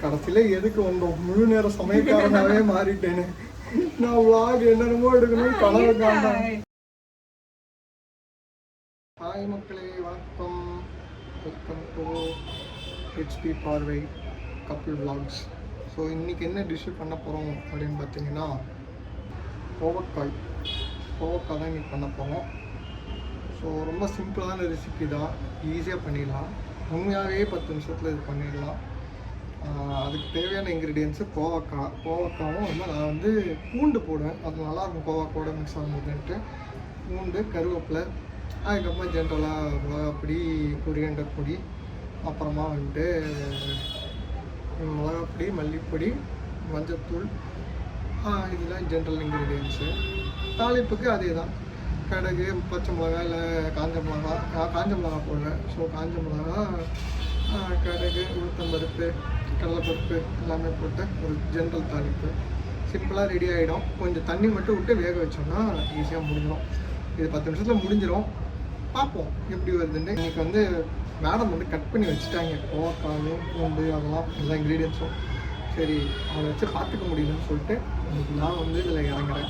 கடைசியில் எதுக்கு வந்தோம், முழு நேரம் சமயக்காரனாகவே மாறிட்டேன்னு. நான் vlog என்னென்னமோ எடுக்கணும் கனவு காண்டேன். ஹாய் மக்களே, வணக்கம். வெல்கம் டு ஹெச்பி பார்வை கப்பிள் vlogs. ஸோ இன்றைக்கி என்ன டிஷ்ஷு பண்ண போகிறோம் அப்படின்னு பார்த்தீங்கன்னா, கோவக்காய் தான் இன்றைக்கி பண்ண போகிறோம். ஸோ ரொம்ப சிம்பிளான ரெசிபி தான், ஈஸியாக பண்ணிடலாம். உண்மையாகவே 10 நிமிஷத்தில் இது பண்ணிடலாம். அதுக்கு தேவையான இன்க்ரீடியன்ஸு கோவக்காவும் வந்து நான் வந்து பூண்டு போடுவேன், அது நல்லாயிருக்கும் கோவக்காவோட மிக்ஸ் ஆகும்போதுன்ட்டு. பூண்டு, கருவேப்பிலை, அதுக்கப்புறமா ஜென்ரலாக மிளகாப்பொடி, கொரியண்டர் பொடி, அப்புறமா வந்துட்டு மிளகாப்பொடி, மல்லிப்பொடி, மஞ்சத்தூள், இதெல்லாம் ஜென்ரல் இன்க்ரீடியன்ஸு. தாளிப்புக்கு அதே தான், கடுகு, பச்சை மிளகா, இல்லை காஞ்ச மிளகா போடுவேன். ஸோ காஞ்ச மிளகா, கடுகு, உளுத்தம்பருப்பு, கடலைப்பருப்பு எல்லாமே போட்டு ஒரு ஜென்ரல் தாளிப்பு சிம்பிளாக ரெடி ஆகிடும். கொஞ்சம் தண்ணி மட்டும் விட்டு வேக வச்சோம்னா ஈஸியாக முடிஞ்சிடும். இது 10 நிமிஷத்தில் முடிஞ்சிடும். பார்ப்போம் எப்படி வருதுன்னு. இன்றைக்கி வந்து மேடம் வந்து கட் பண்ணி வச்சுட்டாங்க கோவக்காயும் பூண்டு அதெல்லாம் எல்லா இன்க்ரீடியன்ஸும். சரி, அதை வச்சு பார்த்துக்க முடியலன்னு சொல்லிட்டு இன்றைக்கி நான் வந்து இதில் இறங்குறேன்.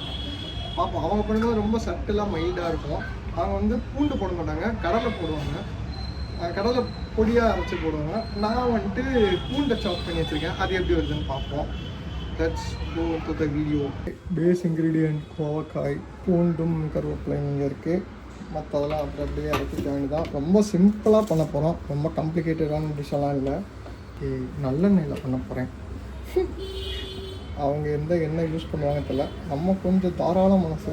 பார்ப்போம். அவங்க பண்ணும்போது ரொம்ப சட்டிலாக மைல்டாக இருக்கும். அவங்க வந்து பூண்டு போட மாட்டாங்க, கடலை போடுவாங்க, கடலை பொடியாக அரைச்சி போடுவாங்க. நான் வந்துட்டு பூண்டை சாப் பண்ணி வச்சுருக்கேன். அது எப்படி வருதுன்னு பார்ப்போம். Let's go to the video. Base ingredient கோவக்காய், பூண்டும் கருவேப்பிலையும் இங்கே இருக்குது. மற்றதெல்லாம் அப்படியே அரைச்சிக்க வேண்டியதான். ரொம்ப சிம்பிளாக பண்ண போகிறோம், ரொம்ப காம்ப்ளிகேட்டடான டிஷ்ஷெல்லாம் இல்லை. நல்லெண்ணெயில் பண்ண போகிறேன். அவங்க எந்த எண்ணெய் யூஸ் பண்ணுவாங்க தெரியல. நம்ம கொஞ்சம் தாராளமாக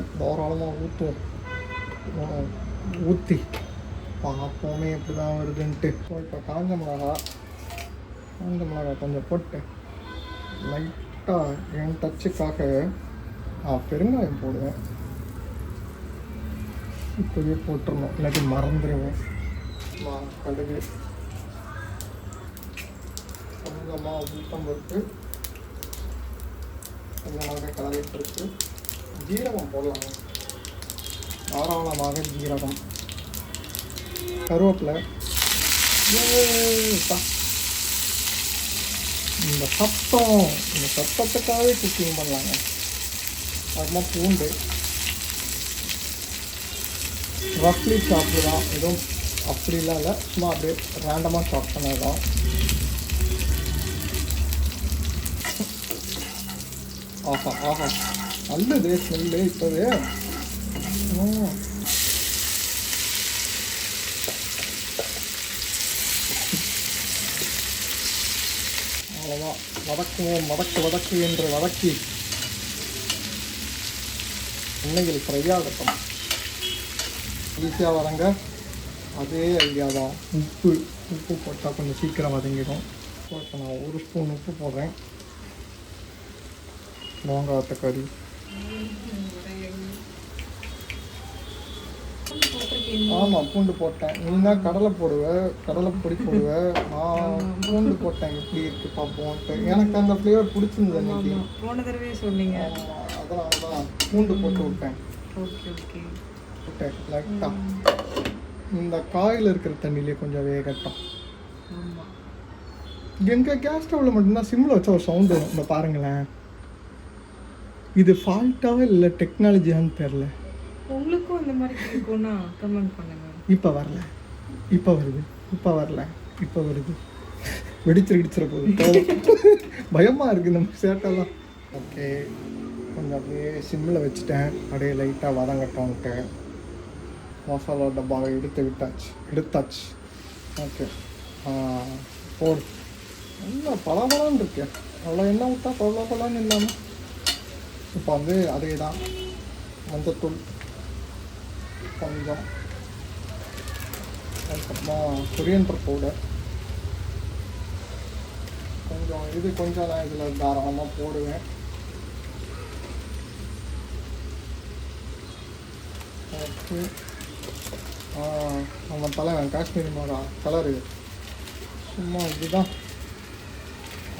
ஊற்றி பார்ப்போமே எப்படி தான் வருதுன்ட்டு. ஸோ இப்போ காஞ்ச மிளகா கொஞ்சம் போட்டு லைட்டாக என் டச்சுக்காக பெருங்காயம் போடுவேன். இப்போவே போட்டுருணும், இல்லாட்டி மறந்துடுவேன். கடுகு, கொஞ்சமாக உளுத்தம்பருப்பு, கொஞ்சமாக கடலைப்பருப்பு, ஜீரகம் போடலாங்க, தாராளமாக ஜீரகம், கருவேப்பிலை. இந்த சத்தத்துக்காகவே குக்கிங் பண்ணலாங்க. அதுமாதிரி பூண்டு ரஃப்லி சாப்பிடு தான், எதுவும் அப்படிலாம் இல்லை, சும்மா அப்படியே ரேண்டமாக சாப் பண்ணதான். ஆஹா நல்லது ஸ்மெல்லு இப்போவே. அவ்வளோதான், வதக்கு என்று வதக்கி எண்ணெயில் ஃப்ரையாகட்டும். ஈஸியாக வரங்க, அதே ஐடியா தான். உப்பு போட்டால் கொஞ்சம் சீக்கிரம் வதங்கிடும். ஸோ இப்போ நான் 1 ஸ்பூன் உப்பு போடுறேன். மாங்காய் தக்காளி, ஆமாம் பூண்டு போட்டேன். நீ தான் கடலை பொடி போடுவேன். நான் பூண்டு போட்டேன். எப்படி இருக்கு பார்ப்போம். எனக்கு அந்த ஃப்ளேவர் பிடிச்சிருந்தது அன்றைக்கி, போன தடவை சொன்னீங்க. அதனால தான் பூண்டு போட்டு விட்டேன். லைட்டாக இந்த காயில் இருக்கிற தண்ணியிலே கொஞ்சம் வேகட்டும். எங்கள் கேஸ் ஸ்டவ்வில் மட்டும்தான் சிம்மில் வச்சா ஒரு சவுண்டு வரும். இந்த பாருங்களேன், இது ஃபால்ட்டாக இல்லை டெக்னாலஜியான்னு தெரில. உங்களுக்கும் அந்த மாதிரி இருக்கும்னா கமெண்ட் பண்ணுங்க. இப்போ வருது. வெடிச்சிட போகுது. பயமாக இருக்குது நம்ம சேட்டெல்லாம். ஓகே, கொஞ்சம் அப்படியே சிம்மில் வச்சுட்டேன். அப்படியே லைட்டாக வதங்கட்டோன்ட்டு மசாலா டப்பாவை எடுத்தாச்சு. ஓகே, போடு. நல்லா பலான்னு இருக்கு. அவ்வளோ எண்ணெய் விட்டா பலான்னு இல்லாமல். இப்போ வந்து அதே தான், மஞ்சத்தூள் கொஞ்சம், அதுக்கப்புறமா கொரியண்டர் பவுடர் கொஞ்சம் நான் இதில் தாராளமாக போடுவேன். ஓகே, நம்ம தலைவன் காஷ்மீரி மிளகா கலரு சும்மா இதுதான்,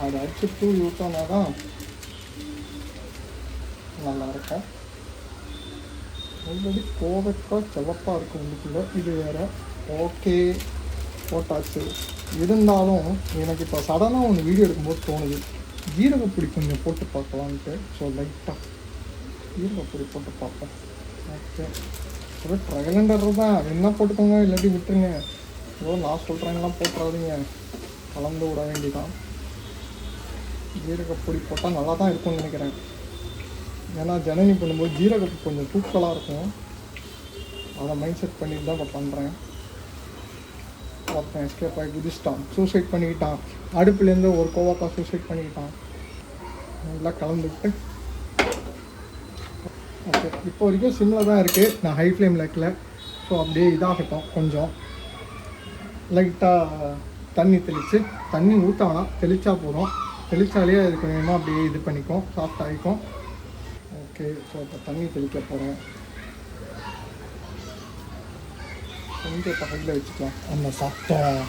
அதை அடிச்சு தூள் விட்டோம்னா தான் நல்லாயிருக்கும். ஆல்ரெடி கோவக்காய் சிவப்பாக இருக்கும் உள்ளுக்குள்ளே, இது வேறு. ஓகே, போட்டாச்சு. இருந்தாலும் எனக்கு இப்போ சடனாக ஒன்று வீடியோ எடுக்கும்போது தோணுது, ஜீரகப்பொடி கொஞ்சம் போட்டு பார்க்கலான்ட்டு. ஸோ லைட்டாக ஜீரகப்பொடி போட்டு பார்ப்போம். ஓகே, ஒரு ட்ரைலண்டர் தான், என்ன போட்டுக்கோங்க, இல்லாட்டி விட்டுருங்க. ஏதோ நான் சொல்கிறேங்கலாம் போட்டுறாதீங்க, கலந்து விட வேண்டியதான். ஜீரகப்பொடி போட்டால் நல்லா தான் இருக்கும்னு நினைக்கிறேன். ஏன்னா ஜனனி பண்ணும்போது ஜீரகப்பொடி கொஞ்சம் தூக்கலாக இருக்கும், அதை மைண்ட் செட் பண்ணிட்டு தான் இப்போ பண்ணுறேன். ஒருத்தன் எஸ்கேப் ஆகி குதிச்சிட்டான், சூசைட் பண்ணிக்கிட்டான். அடுப்புலேருந்து ஒரு கோவாக்காய் சூசைட் பண்ணிக்கிட்டான். நல்லா கலந்துக்கிட்டு ஓகே, இப்போ வரைக்கும் சிம்மில் தான் இருக்குது, நான் ஹை ஃப்ளேமில் வைக்கல. ஸோ அப்படியே இதாகட்டும். கொஞ்சம் லைட்டாக தண்ணி தெளித்து, தண்ணி ஊற்ற வேணாம், தெளித்தா போதும். தெளித்தாலே அது கொஞ்சமாக அப்படியே இது பண்ணிக்கும், சாஃப்ட் ஆகிக்கும். ஓகே, ஸோ இப்போ தண்ணி தெளிக்க போகிறேன். கொஞ்சம் பக்கத்தில் வச்சுக்கலாம் அந்த சத்தம்.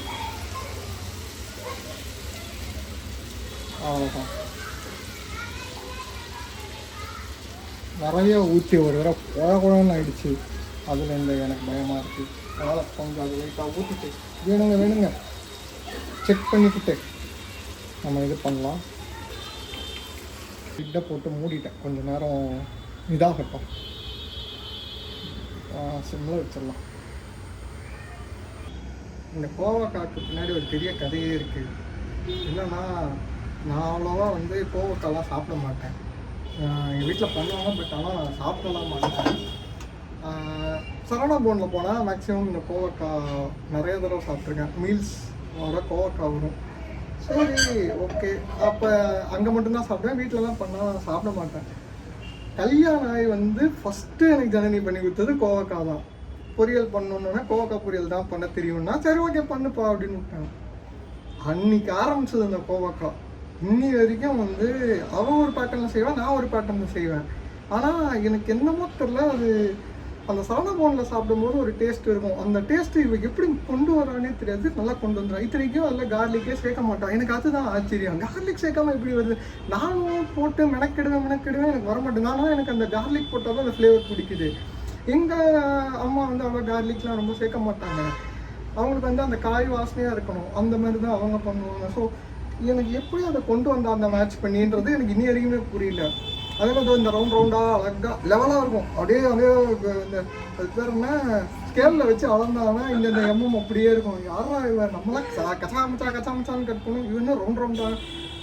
அவ்வளோதான். நிறைய ஊற்றி ஒரு தடவை குழகுழன்னு ஆயிடுச்சு, அதில் இந்த எனக்கு பயமாக இருக்குது. அதனால் கொஞ்சம் அது லைட்டாக ஊற்றிட்டு வேணுங்க செக் பண்ணிக்கிட்டு நம்ம இது பண்ணலாம். இட்டை போட்டு மூடிட்டேன், கொஞ்சம் நேரம் இதாகட்டும். சிம்மில் வச்சிடலாம். இந்த கோவக்காய்க்கு பின்னாடி ஒரு பெரிய கதையே இருக்குது. என்னன்னா, நான் அவ்வளோவா வந்து கோவக்காய்லாம் சாப்பிட மாட்டேன். எங்கள் வீட்டில் பண்ணுவாங்க, பட் ஆனால் நான் சாப்பிடலாம் மாட்டேன். சரவணா பவனில் போனால் மேக்ஸிமம் இந்த கோவக்காய் நிறைய தடவை சாப்பிட்ருக்கேன். மீல்ஸோட கோவக்காய் வரும். சரி, ஓகே, அப்போ அங்கே மட்டும்தான் சாப்பிடுவேன், வீட்டிலலாம் பண்ணால் சாப்பிட மாட்டேன். கல்யாணம் ஆகி வந்து ஃபஸ்ட்டு எனக்கு ஜனனி பண்ணி கொடுத்தது கோவக்காய் தான். பொரியல் பண்ணணுன்னா கோவக்காய் பொரியல் தான் பண்ண தெரியும்னா, சரி ஓகே பண்ணுப்பா அப்படின்னு விட்டாங்க. அன்னைக்கு ஆரம்பிச்சது அந்த கோவக்காய். இன்னி வரைக்கும் வந்து அவன் ஒரு பேட்டர்னில் செய்வேன், நான் ஒரு பேட்டர்னில் செய்வேன். ஆனால் எனக்கு என்னமோ தெரில, அது அந்த சரவணா பவனில் சாப்பிடும்போது ஒரு டேஸ்ட் இருக்கும். அந்த டேஸ்ட்டு இவங்க எப்படி கொண்டு வரானே தெரியாது, நல்லா கொண்டு வந்துடும். இத்தனைக்கும் அதில் கார்லிக்கே சேர்க்க மாட்டான். எனக்கு அதுதான் ஆச்சரியம், கார்லிக் சேர்க்காமல் எப்படி வருது. நானும் போட்டு மெனக்கெடுவேன், எனக்கு வர மாட்டேன். நானும் எனக்கு அந்த கார்லிக் போட்டால் தான் அந்த ஃப்ளேவர் பிடிக்குது. எங்கள் அம்மா வந்து அவ்வளோ கார்லிக்லாம் ரொம்ப சேர்க்க மாட்டாங்க. அவங்களுக்கு வந்து அந்த காய் வாசனையாக இருக்கணும், அந்த மாதிரி தான் அவங்க பண்ணுவாங்க. ஸோ எனக்கு எப்படி அதை கொண்டு வந்தா அந்த மேட்ச் பண்ணின்றது எனக்கு இன்னி வரைக்குமே புரியல. அதே மாதிரி இந்த ரவுண்டாக அழகாக லெவலாக இருக்கும். அப்படியே இந்த அது பேர் என்ன, ஸ்கேலில் வச்சு அளந்தாங்கன்னா இந்த எம்எம் அப்படியே இருக்கும். யாரா இவன், நம்மளாம் கச்சாமச்சான்னு கட் பண்ணும், இவனும் ரவுண்டாக.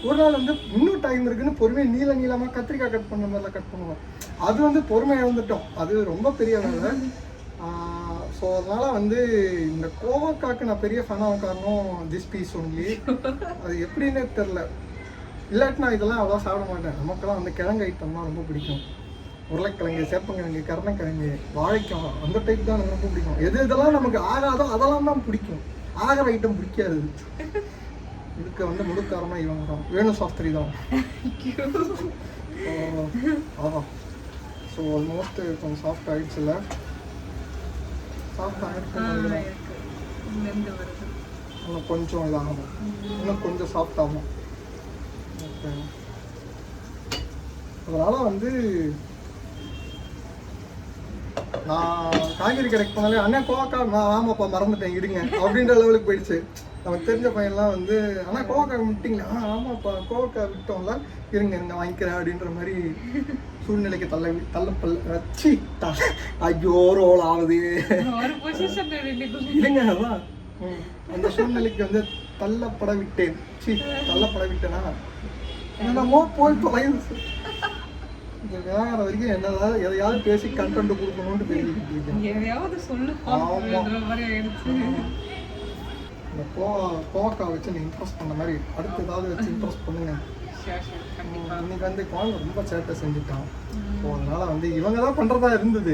ஒரு நாள் வந்து இன்னும் டைம் இருக்குன்னு பொறுமையாக நீளமாக கத்திரிக்காய் கட் பண்ண மாதிரிலாம் கட் பண்ணுவோம். அது வந்து பொறுமையாக இழந்துட்டோம், அது ரொம்ப பெரிய வேலை. ஸோ அதனால் வந்து இந்த கோவக்காய்க்கு நான் பெரிய ஃபேனாக காரணம் திஸ் பீஸ் ஒன்லி. அது எப்படின்னே தெரில. இல்லாட்டி நான் இதெல்லாம் அவ்வளோ சாப்பிட மாட்டேன். நமக்கெல்லாம் வந்து கிழங்கு ஐட்டம்லாம் ரொம்ப பிடிக்கும். உருளைக்கிழங்கு, சேப்பங்கிழங்கு, கருணக்கிழங்கு, வாழைக்காய், அந்த டைப் தான் எனக்கு ரொம்ப பிடிக்கும். இதெல்லாம் நமக்கு ஆகாதோ அதெல்லாம் தான் பிடிக்கும், ஆகிற ஐட்டம் பிடிக்காது. இதுக்கு வந்து முழு காரணம் இவங்க தான், வேணு சாஸ்திரி தான். அதான். ஸோ ஆல்மோஸ்ட் கொஞ்சம் சாஃப்ட் ஆகிடுச்சுல, சாஃப்ட் ஆகிடுச்சு. இன்னும் கொஞ்சம் இதாகணும், இன்னும் கொஞ்சம் சாஃப்ட் ஆகணும். ஓகே, அதனால் வந்து நான் காய்கறி கடைக்கு போனாலே அண்ணா கோவக்காய், நான் ஆமாப்பா மறந்துட்டேன் இருங்க அப்படின்ற லெவலுக்கு போயிடுச்சு. நமக்கு தெரிஞ்ச பையன்லாம் வந்து ஆனால் கோவக்காய் விட்டிங்களா, ஆமாப்பா கோவக்காய் விட்டோம்ல, இருங்க வாங்கிக்கிறேன் அப்படின்ற மாதிரி சூழ்நிலைக்கு தள்ளப்பல் வச்சு ஐயோ ரோல் ஆகுது இருங்க. அதான் அந்த சூழ்நிலைக்கு வந்து தள்ளப்பட விட்டேன். தள்ளப்பட விட்டேனா என்னமோ போய் தொலைந்து இங்கே வேற வரைக்கும் என்னதாவது எதையாவது பேசி கண்டென்ட் கொடுக்கணும்னு பேசிக்கிட்டு இருக்கேன். இந்த கோவக்காய் வச்சு நீ இம்ப்ரெஸ் பண்ண மாதிரி அடுத்து ஏதாவது வச்சு இம்ப்ரெஸ் பண்ணுங்க. இன்னைக்கு வந்து குழந்தை ரொம்ப சேட்டை செஞ்சுட்டான். ஸோ அதனால வந்து இவங்க தான் பண்ணுறதா இருந்தது.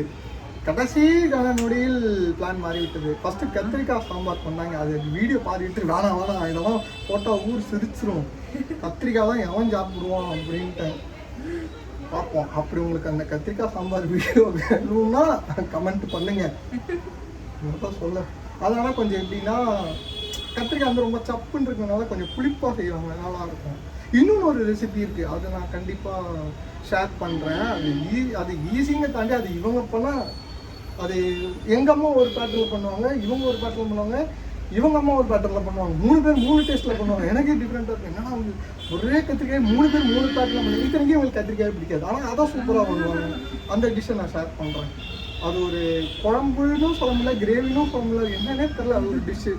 கடைசி நொடியில் பிளான் மாறிவிட்டது. ஃபஸ்ட்டு கத்திரிக்காய் சாம்பார் பண்ணாங்க, அது வீடியோ பார்த்துட்டு வேணாம் இதெல்லாம் போட்டால் ஊர் சிரிச்சிரும், கத்திரிக்காய் தான் எவன் சாப்பிடுவான் அப்படின்ட்டு. பார்ப்போம். அப்படி உங்களுக்கு அந்த கத்திரிக்காய் சாம்பார் வீடியோ வேணும்னா கமெண்ட் பண்ணுங்க, தான் சொல்ல. அதனால் கொஞ்சம் எப்படின்னா கத்திரிக்காய் வந்து ரொம்ப சப்புன்னு இருக்கிறதுனால கொஞ்சம் புளிப்பாக செய்வாங்க, நல்லாயிருக்கும். இன்னொன்று ஒரு ரெசிபி இருக்குது, அதை நான் கண்டிப்பாக ஷேர் பண்ணுறேன். அது ஈஸிங்க தாண்டி அது இவங்க பண்ணால் அது எங்கள் அம்மா ஒரு பேட்டர்னில் பண்ணுவாங்க, இவங்க ஒரு பேட்டர்னில் பண்ணுவாங்க. இவங்க அம்மா ஒரு பேட்டர்ல பண்ணுவாங்க, 3 பேர் 3 டேஸ்ட்ல பண்ணுவாங்க. எனக்கே டிஃப்ரெண்டா இருக்கும். என்னன்னா அவங்க ஒரே கத்திரிக்காய் 3 பேர் 3 பேட்டர்ல பண்ணுவாங்க. இத்தனைக்கும் உங்களுக்கு கத்திரிக்காய் பிடிக்காது, ஆனால் அதான் சூப்பராக பண்ணுவாங்க. அந்த டிஷ்ஷை நான் ஷேர் பண்ணுறேன். அது ஒரு குழம்புன்னு சொல்ல முடியல, கிரேவினும் சொல்ல முடியல, என்னன்னே தெரியல. அது ஒரு டிஷ்ஷு,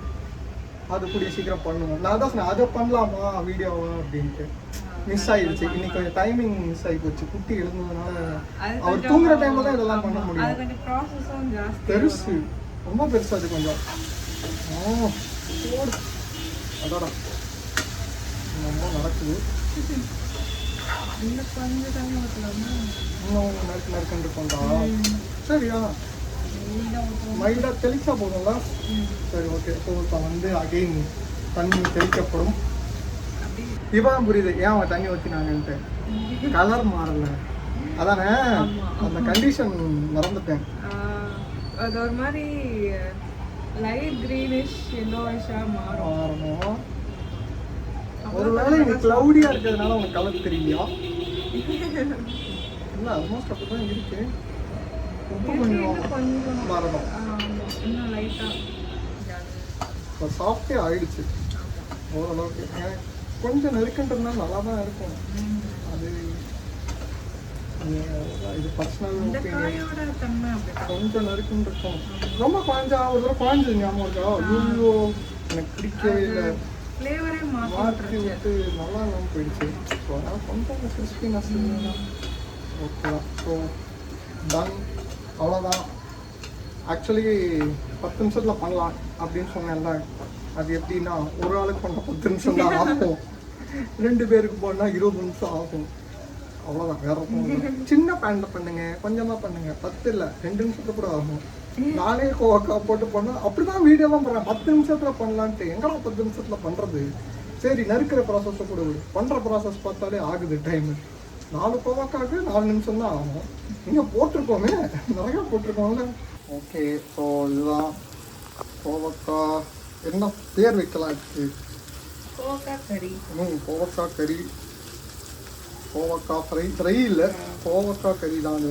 அது கூடிய சீக்கிரம் பண்ணுவோம். நான் அதான் சொன்னேன், அதை பண்ணலாமா வீடியோவா அப்படின்ட்டு. மிஸ் ஆயிடுச்சு இன்னைக்கு, கொஞ்சம் டைமிங் மிஸ் ஆகி போச்சு. குட்டி எழுந்ததுனால அவர் தூங்குற டைம்ல தான் இதெல்லாம் பண்ண முடியும். பெருசு, ரொம்ப பெருசு அது கொஞ்சம். அதாடா ரொம்ப நடக்குது. இன்னும் நறுக்கு கொண்டா. சரியா, மைல்டாக தெளிச்சா போதும்ல. சரி ஓகே. ஸோ இப்போ வந்து அகெயின் தண்ணி தெளிக்கப்படும். இவன் புரியுது ஏன் அவன் தண்ணி ஊற்றினாங்கன்ட்டு. கலர் மாறல அதானே, அந்த கண்டிஷன் மறந்துட்டேன். அது ஒரு மாதிரி லைட் கிரீனிஷ் எல்லோயிஷா மாறணும். ஒருவேளை இது கிளவுடியா இருக்கிறதுனால உனக்கு கலர் தெரியலையா? இல்லை, ஆல்மோஸ்ட் அப்படி தான் இருக்கு. உப்பு கொஞ்சம் மாறணும். இன்னும் லைட்டாக இப்போ சாஃப்டே ஆயிடுச்சு ஓரளவுக்கு. கொஞ்சம் நெருக்கன்றதுனால நல்லா தான் இருக்கும். அது இது பர்சனல் ஒப்பீனியன். கொஞ்சம் நெருக்கம் இருக்கும். ரொம்ப குழஞ்சா ஒரு தடவை குழஞ்சது ஞாபகம் இருக்கா? ஐயோ எனக்கு பிடிக்கவே இல்லை. மாற்றி விட்டு நல்லா இல்லாமல் போயிடுச்சு. ஸோ அதனால் கொஞ்சம் கிறிஸ்பினஸ் ஓகே தான். ஸோ டன், அவ்வளோதான். ஆக்சுவலி 10 நிமிஷத்தில் பண்ணலாம் அப்படின்னு சொன்னேன்ல. அது எப்படின்னா, ஒரு ஆளுக்கு பண்ண 10 நிமிஷம் தான் ஆகும், 2 பேருக்கு போனால் 20 நிமிஷம் ஆகும். அவ்வளோதான், வேற ஒன்றும். சின்ன பேனில் பண்ணுங்க, கொஞ்சமாக பண்ணுங்க, 10 இல்லை 2 நிமிஷத்துல கூட ஆகும். நானே கோவக்கா போட்டு பண்ணேன், அப்படிதான் வீடியோலாம் பண்ணுறேன். 10 நிமிஷத்தில் பண்ணலான்ட்டு எங்கடா 10 நிமிஷத்தில் பண்ணுறது? சரி, நறுக்கிற ப்ராசஸை கூட விடு, பண்ணுற ப்ராசஸ் பார்த்தாலே ஆகுது டைமு. 4 கோவக்காவுக்கு 4 நிமிஷம் தான் ஆகும். நீங்கள் போட்டிருக்கோமே, நிறையா போட்டிருக்கோம்ல. ஓகே. ஸோ இதுதான் கோவக்கா. என்ன பேர் வைக்கலாம் இதுக்கு? கோவக்காய் கறி. கோவக்காய் கறி, கோவக்காய் ஃப்ரை இல்லை, கோவக்காய் கறி தாங்க.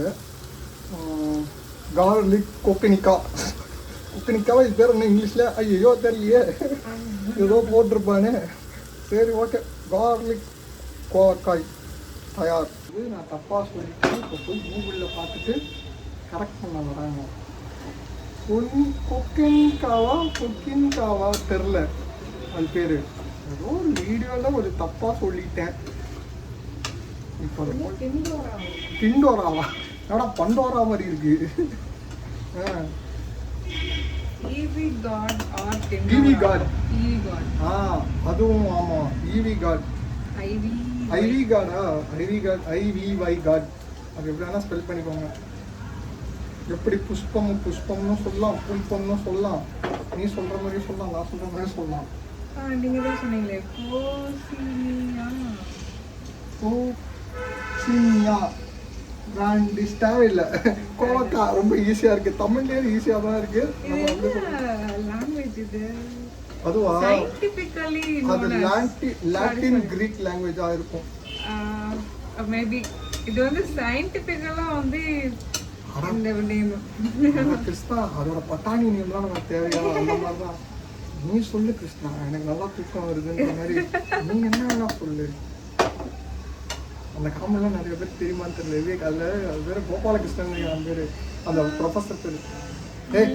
கார்லிக் கொக்கனிக்காவா இது பேர் என்ன இங்கிலீஷில்? ஐயோ தெரியலையே, ஏதோ போட்டிருப்பானே. சரி ஓகே, கார்லிக் கோவக்காய் தயார். இது நான் தப்பாக சொல்லிட்டு இப்போ போய் கூகுளில் பார்த்துட்டு கரெக்ட் பண்ண வராங்க. கொக்கின்காவா தெரில அது பேர். ஏதோ ஒரு வீடியோவில் ஒரு தப்பாக சொல்லிட்டேன். இப்போ டிண்டோராவா? என்னடா பண்டோரா மாதிரி இருக்கு. ஈவி காட். அதுவும் ஆமாம், ஈவி காட். ஐவி காடா? ஐவிவை காட். அது எப்படி வேணால் ஸ்பெல் பண்ணிக்கோங்க. எப்படி புஷ்பம்னு சொல்லலாம், புஷ்பம்னு சொல்லலாம். நீ சொல்கிற மாதிரி சொல்லலாம், நான் சொல்கிற மாதிரி சொல்லலாம். நீங்கள் தான் சொன்னீங்களே கோசினியா. பிராண்டிஷ் தேவையில்லை. கோவக்கா ரொம்ப ஈஸியாக இருக்குது, தமிழ்லேயே ஈஸியாக தான் இருக்குது. லாங்குவேஜ் இது அதுவா? சயின்டிஃபிக்கலி அது லாட்டின் கிரீக் லாங்குவேஜாக இருக்கும். மேபி இது வந்து சயின்டிஃபிக்கலாக வந்து கிருஷ்ணா அதோட பட்டாணி நேம்லாம் நமக்கு தேவையா? அந்த மாதிரி தான் நீ சொல்லு கிருஷ்ணா, எனக்கு நல்லா தூக்கம் வருதுன்ற மாதிரி நீ என்ன வேணா சொல்லு. அந்த காமெல்லாம் நிறைய பேர் தெரியுமான்னு தெரியல. விவேக் அதில் அது பேர் கோபாலகிருஷ்ணன் அந்த பேர், அந்த ப்ரொஃபஸர் பேர்.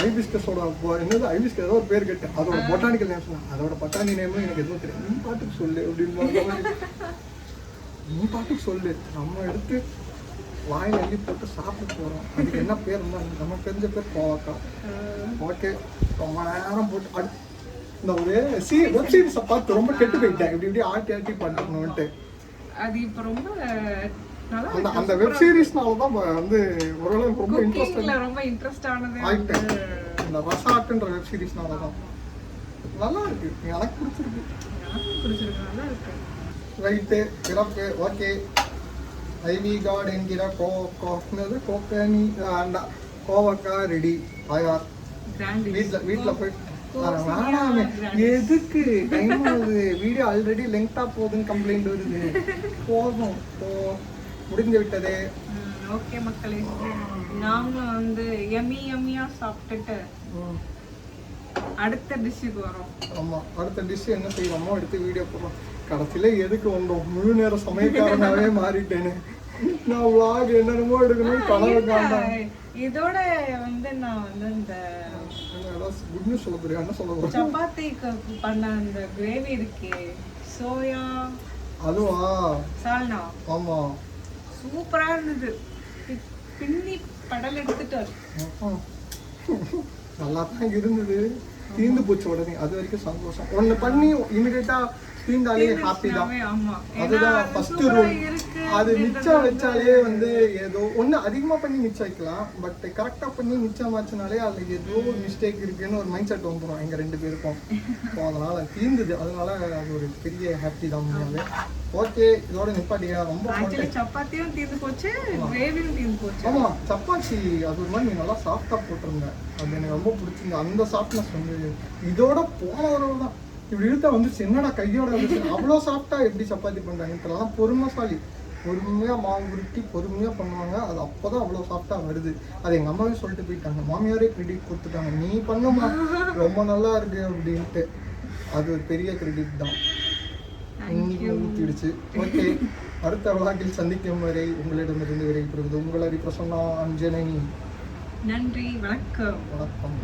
ஐபிஸ்கஸோட என்னது ஐபிஸ்கஸ் ஏதோ ஒரு பேர் கேட்டேன், அதோட பொட்டானிக்கல் நேம் சொன்னேன். அதோட பட்டாணி நேமும் எனக்கு எதுவும் தெரியும். நீ பாட்டுக்கு சொல்லு அப்படின்னு, நீ பாட்டுக்கு சொல்லு, நம்ம எடுத்து வாயில் அள்ளி போட்டு சாப்பிட்டு போகிறோம். அதுக்கு என்ன பேர் இருந்தால் நம்ம தெரிஞ்ச பேர் கோவக்கா. ஓகே, ரொம்ப நேரம் போட்டு இந்த ஒரு வெப் சீரிஸை பார்த்து ரொம்ப கெட்டு போயிட்டேன். இப்படி ஆட்டி பண்ணணும்ட்டு. அது இப்போ ரொம்ப அந்த வெப் சீரிஸ்னால தான் வந்து ஓரளவுக்கு ரொம்ப இன்ட்ரெஸ்டானது ஆயிட்டேன். இந்த ரசாக்குன்ற வெப் சீரிஸ்னால தான். நல்லா இருக்கு, எனக்கு பிடிச்சிருக்கு. நல்லா இருக்கு. ரைட்டு, சிறப்பு. ஓகே, ஐவி காட் என்கிற கோவக்கா ரெடி தயார். வீட்டில் போய் வேணாமே, எதுக்கு டைம் ஆகுது, வீடியோ ஆல்ரெடி லெங்க்தா போகுதுன்னு கம்ப்ளைண்ட் வருது. போதும், முடிந்து விட்டது. ஓகே மக்களே, நாங்களும் வந்து எம்மியா சாப்பிட்டுட்டு அடுத்த டிஷ்ஷுக்கு வரோம். ஆமா, அடுத்த டிஷ் என்ன செய்யலாமோ எடுத்து வீடியோ போடுறோம். கடைசியில எதுக்கு வந்தோம், முழு நேரம் சமையல்காரனாவே மாறிட்டேன்னு. நான் vlog என்னென்னமோ எடுக்கணும் கனவு காண்டான். இதோட வந்து நான் வந்து இந்த குட் நியூஸ் சொல்ல போறியா, என்ன சொல்ல போறேன்? சப்பாத்திக்கு பண்ண அந்த கிரேவி இருக்கே, சோயா அதுவா? சால்னா. ஆமா, சூப்பரா இருந்தது. பின்னி படல் எடுத்துட்டு நல்லா தான் இருந்தது. தீர்ந்து போச்சு உடனே, அது வரைக்கும் சந்தோஷம். ஒன்னு பண்ணி இமிடியேட்டா தீர்ந்தாலே ஹாப்பி தான். அதுதான் ஃபர்ஸ்ட் ரூல். அது மிச்சம் வச்சாலே வந்து ஏதோ ஒன்று அதிகமாக பண்ணி மிச்சம் வைக்கலாம், பட் கரெக்டாக பண்ணி மிச்சமாச்சுனாலே அதில் ஏதோ ஒரு மிஸ்டேக் இருக்குன்னு ஒரு மைண்ட் செட் வந்துடும் எங்கள் 2 பேருக்கும். ஸோ அதனால் தீர்ந்துது, அதனால அது ஒரு பெரிய ஹாப்பி தான் உண்மையாகவே. ஓகே, இதோட நிப்பாட்டியா? ரொம்ப சப்பாத்தியும் தீர்ந்து போச்சு, கிரேவியும் தீர்ந்து போச்சு. ஆமாம், சப்பாத்தி அது ஒரு மாதிரி நீ நல்லா சாஃப்டாக போட்டிருந்த, அது எனக்கு ரொம்ப பிடிச்சிருந்த. அந்த சாஃப்ட்னஸ் வந்து இதோட போன ஒரு தான் இப்படி இழுத்தா வந்துச்சு. என்னடா கையோட வந்துச்சு, அவ்வளோ சாஃப்டா எப்படி சப்பாத்தி பண்றாங்க இதெல்லாம். பொறுமைசாலி, பொறுமையா மாவு உருட்டி பொறுமையா பண்ணுவாங்க. அது அப்போதான் அவ்வளோ சாஃப்டா வருது. அது எங்க அம்மாவே சொல்லிட்டு போயிட்டாங்க, மாமியாரே கிரெடிட் கொடுத்துட்டாங்க, நீ பண்ணுமா ரொம்ப நல்லா இருக்கு அப்படின்ட்டு. அது ஒரு பெரிய கிரெடிட் தான், ஊற்றிடுச்சு. ஓகே, அடுத்த விழாக்கில் சந்திக்கும் வரை உங்களிடமிருந்து விடைபெறுவது உங்கள் ஹரிபிரசன்னா அஞ்சனை. நன்றி, வணக்கம். வணக்கம்.